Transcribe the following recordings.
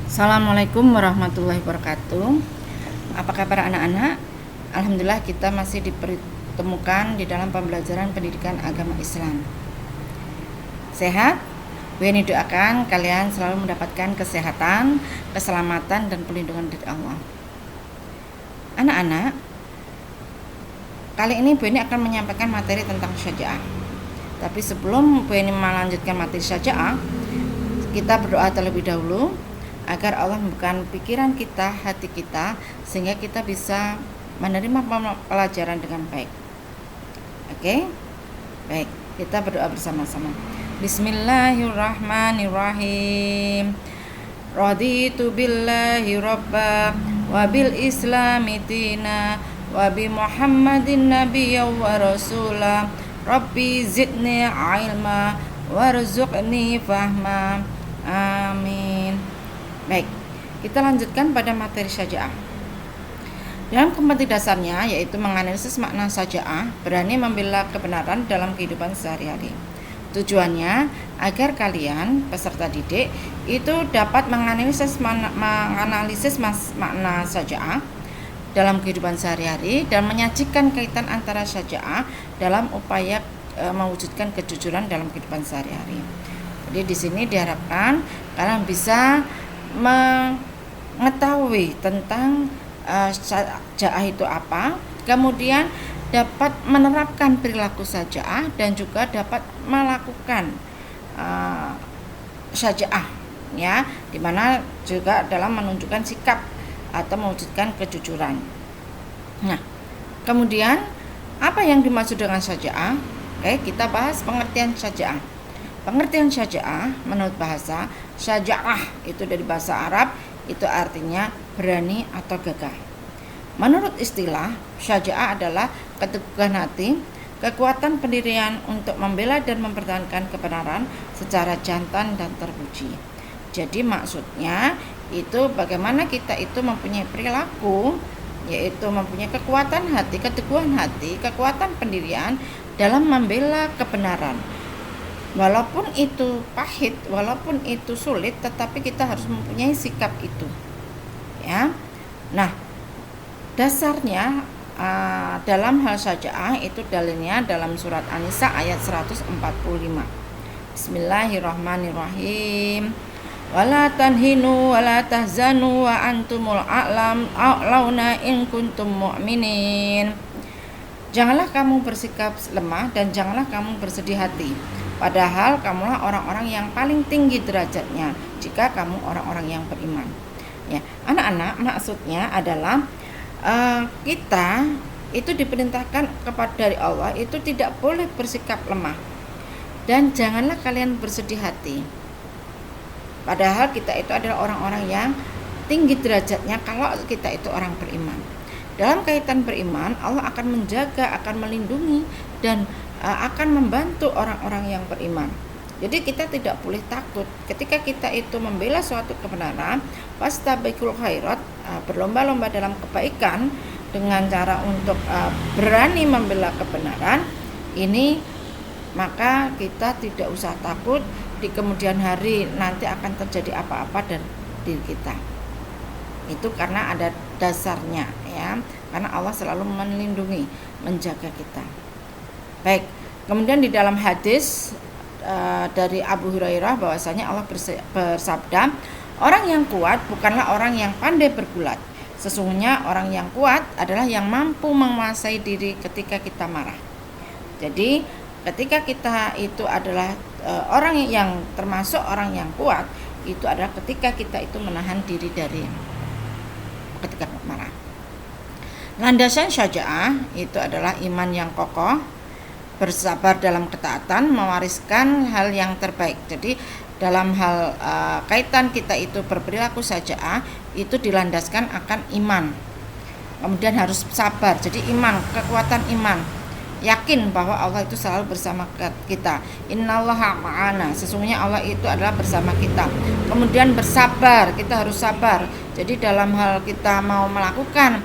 Assalamualaikum warahmatullahi wabarakatuh. Apa kabar anak-anak? Alhamdulillah kita masih dipertemukan di dalam pembelajaran pendidikan agama Islam. Sehat? Bu Yeni doakan kalian selalu mendapatkan kesehatan, keselamatan, dan perlindungan dari Allah. Anak-anak, kali ini Bu Yeni akan menyampaikan materi tentang syaja'ah. Tapi sebelum Bu Yeni melanjutkan materi syaja'ah, kita berdoa terlebih dahulu agar Allah membukakan pikiran kita, hati kita, sehingga kita bisa menerima pelajaran dengan baik. Oke? Baik, kita berdoa bersama-sama. Bismillahirrahmanirrahim. Raditu billahi rabba wa bil islami dina wa bi Muhammadin nabiyya wa rasula. Rabbi zidni ilma warzuqni fahma. Amin. Baik, kita lanjutkan pada materi syaja'ah. Dalam kompetisi dasarnya yaitu menganalisis makna syaja'ah, berani membela kebenaran dalam kehidupan sehari-hari. Tujuannya agar kalian peserta didik itu dapat menganalisis makna syaja'ah dalam kehidupan sehari-hari dan menyajikan kaitan antara syaja'ah dalam upaya mewujudkan kejujuran dalam kehidupan sehari-hari. Jadi di sini diharapkan kalian bisa mengetahui tentang syaja'ah itu apa, kemudian dapat menerapkan perilaku syaja'ah dan juga dapat melakukan syaja'ah, ya, dimana juga dalam menunjukkan sikap atau mewujudkan kejujuran. Nah, kemudian apa yang dimaksud dengan syaja'ah? Oke, kita bahas pengertian syaja'ah. Pengertian syaja'ah menurut bahasa, syaja'ah itu dari bahasa Arab, itu artinya berani atau gagah. Menurut istilah, syaja'ah adalah keteguhan hati, kekuatan pendirian untuk membela dan mempertahankan kebenaran secara jantan dan terpuji. Jadi maksudnya itu bagaimana kita itu mempunyai perilaku, yaitu mempunyai kekuatan hati, keteguhan hati, kekuatan pendirian dalam membela kebenaran. Walaupun itu pahit, walaupun itu sulit, tetapi kita harus mempunyai sikap itu, ya. Nah, dasarnya dalam hal syaja'ah itu dalilnya dalam surat An-Nisa ayat 145. Bismillahirrahmanirrahim. Wala tanhinu wala tahzanu wa antumul a'launa in kuntum mu'minin. Janganlah kamu bersikap lemah dan janganlah kamu bersedih hati, padahal kamulah orang-orang yang paling tinggi derajatnya jika kamu orang-orang yang beriman. Ya, anak-anak, maksudnya adalah kita itu diperintahkan kepada dari Allah itu tidak boleh bersikap lemah dan janganlah kalian bersedih hati. Padahal kita itu adalah orang-orang yang tinggi derajatnya kalau kita itu orang beriman. Dalam kaitan beriman, Allah akan menjaga, akan melindungi dan akan membantu orang-orang yang beriman. Jadi kita tidak boleh takut ketika kita itu membela suatu kebenaran, fastabiqul khairat, berlomba-lomba dalam kebaikan dengan cara untuk berani membela kebenaran ini, maka kita tidak usah takut di kemudian hari nanti akan terjadi apa-apa dan diri kita. Itu karena ada dasarnya, ya, karena Allah selalu melindungi, menjaga kita. Baik, kemudian di dalam hadis dari Abu Hurairah bahwasanya Allah bersabda, orang yang kuat bukanlah orang yang pandai bergulat. Sesungguhnya orang yang kuat adalah yang mampu menguasai diri ketika kita marah. Jadi ketika kita itu adalah orang yang termasuk orang yang kuat, itu adalah ketika kita itu menahan diri dari ketika marah. Landasan syaja'ah itu adalah iman yang kokoh, bersabar dalam ketaatan, mewariskan hal yang terbaik. Jadi dalam hal kaitan kita itu berperilaku syaja'ah itu dilandaskan akan iman. Kemudian harus sabar. Jadi iman, kekuatan iman. Yakin bahwa Allah itu selalu bersama kita. Innallaha ma'ana. Sesungguhnya Allah itu adalah bersama kita. Kemudian bersabar, kita harus sabar. Jadi dalam hal kita mau melakukan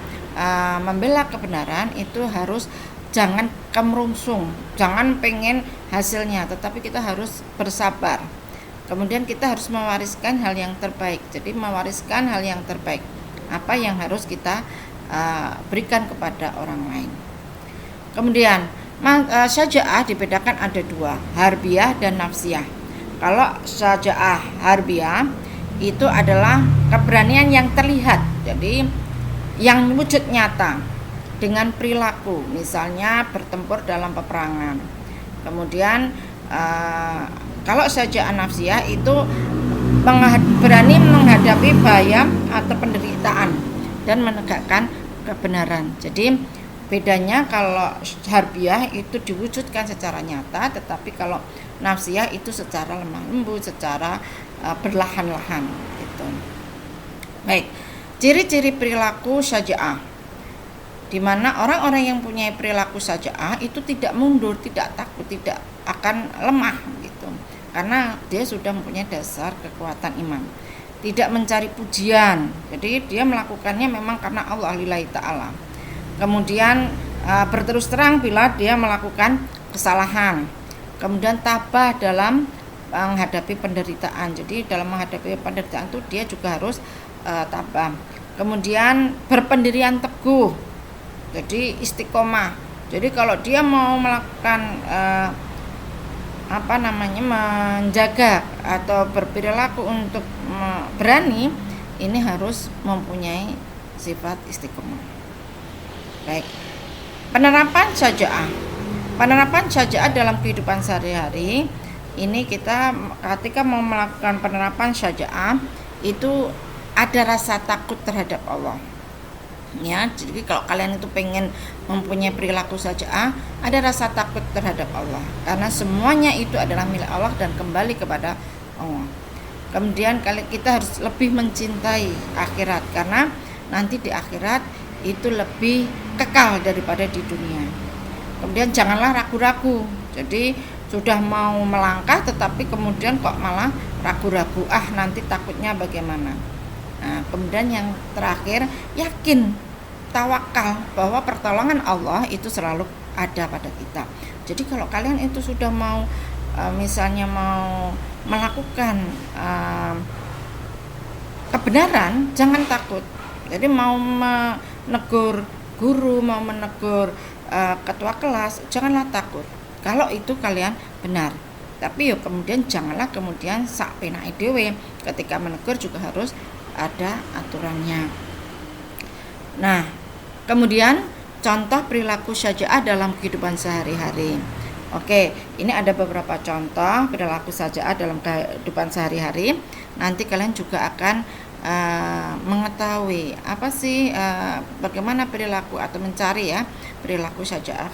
membela kebenaran itu harus jangan kemerungsung, jangan pengen hasilnya, tetapi kita harus bersabar. Kemudian kita harus mewariskan hal yang terbaik. Jadi mewariskan hal yang terbaik. Apa yang harus kita berikan kepada orang lain. Kemudian syaja'ah dibedakan ada dua, harbiah dan nafsiyah. Kalau syaja'ah harbiah itu adalah keberanian yang terlihat, jadi yang wujud nyata dengan perilaku, misalnya bertempur dalam peperangan. Kemudian kalau syaja'ah nafsiyah itu berani menghadapi bahaya atau penderitaan dan menegakkan kebenaran. Jadi bedanya kalau harbiah itu diwujudkan secara nyata, tetapi kalau nafsiyah itu secara lemah lembut, secara perlahan-lahan gitu. Baik, ciri-ciri perilaku syaja'ah, di mana orang-orang yang punya perilaku syaja'ah itu tidak mundur, tidak takut, tidak akan lemah gitu. Karena dia sudah mempunyai dasar kekuatan iman. Tidak mencari pujian. Jadi dia melakukannya memang karena Allah lillahi ta'ala. Kemudian berterus terang bila dia melakukan kesalahan. Kemudian tabah dalam menghadapi penderitaan. Jadi dalam menghadapi penderitaan itu dia juga harus tabah. Kemudian berpendirian teguh. Jadi istiqomah. Jadi kalau dia mau melakukan menjaga atau berperilaku untuk berani, ini harus mempunyai sifat istiqomah. Baik. Penerapan syaja'ah dalam kehidupan sehari-hari, ini kita ketika mau melakukan penerapan syaja'ah itu ada rasa takut terhadap Allah. Ya, jadi kalau kalian itu pengen mempunyai perilaku syaja'ah, ada rasa takut terhadap Allah, karena semuanya itu adalah milik Allah dan kembali kepada Allah. Kemudian kita harus lebih mencintai akhirat, karena nanti di akhirat itu lebih kekal daripada di dunia. Kemudian janganlah ragu-ragu. Jadi sudah mau melangkah tetapi kemudian kok malah ragu-ragu, nanti takutnya bagaimana. Nah, kemudian yang terakhir, yakin, tawakal bahwa pertolongan Allah itu selalu ada pada kita. Jadi kalau kalian itu sudah mau misalnya mau melakukan kebenaran, jangan takut. Jadi mau menegur guru, mau menegur ketua kelas, janganlah takut. Kalau itu kalian benar. Tapi kemudian janganlah kemudian sak penake dhewe, ketika menegur juga harus ada aturannya. Nah, kemudian contoh perilaku syaja'ah dalam kehidupan sehari-hari. Oke, ini ada beberapa contoh perilaku syaja'ah dalam kehidupan sehari-hari. Nanti kalian juga akan mengetahui apa sih bagaimana perilaku atau mencari ya perilaku syaja'ah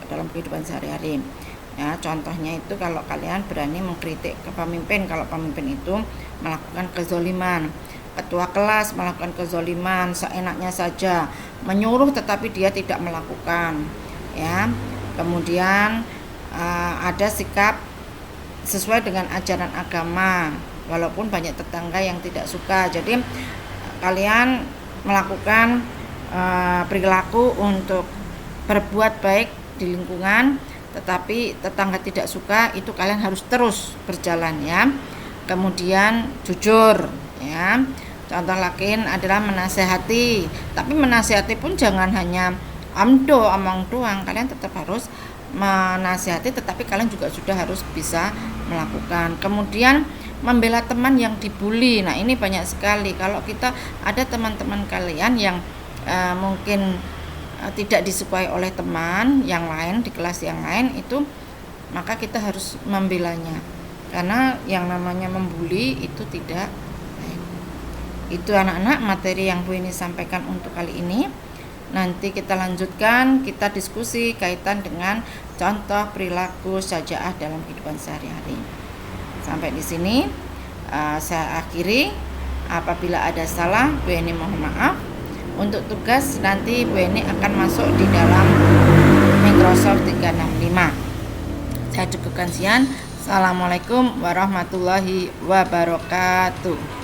dalam kehidupan sehari-hari. Ya, contohnya itu kalau kalian berani mengkritik ke pemimpin, kalau pemimpin itu melakukan kezoliman, ketua kelas melakukan kezoliman seenaknya saja, menyuruh tetapi dia tidak melakukan, ya. Kemudian ada sikap sesuai dengan ajaran agama, walaupun banyak tetangga yang tidak suka. Jadi kalian melakukan perilaku untuk berbuat baik di lingkungan, tetapi tetangga tidak suka, itu kalian harus terus berjalan ya. Kemudian jujur ya. Contoh lain adalah menasehati, tapi menasehati pun jangan hanya omong doang, kalian tetap harus menasehati, tetapi kalian juga sudah harus bisa melakukan. Kemudian membela teman yang dibully. Nah, ini banyak sekali. Kalau kita ada teman-teman kalian yang mungkin tidak disukai oleh teman yang lain di kelas yang lain, itu maka kita harus membelanya, karena yang namanya membuli itu tidak baik. Itu anak-anak materi yang Bu ini sampaikan untuk kali ini. Nanti kita lanjutkan, kita diskusi kaitan dengan contoh perilaku syaja'ah dalam kehidupan sehari-hari. Sampai di sini saya akhiri. Apabila ada salah, Bu Eni mohon maaf. Untuk tugas nanti Bu Eni akan masuk di dalam Microsoft 365. Saya cukupkan sekian. Assalamualaikum warahmatullahi wabarakatuh.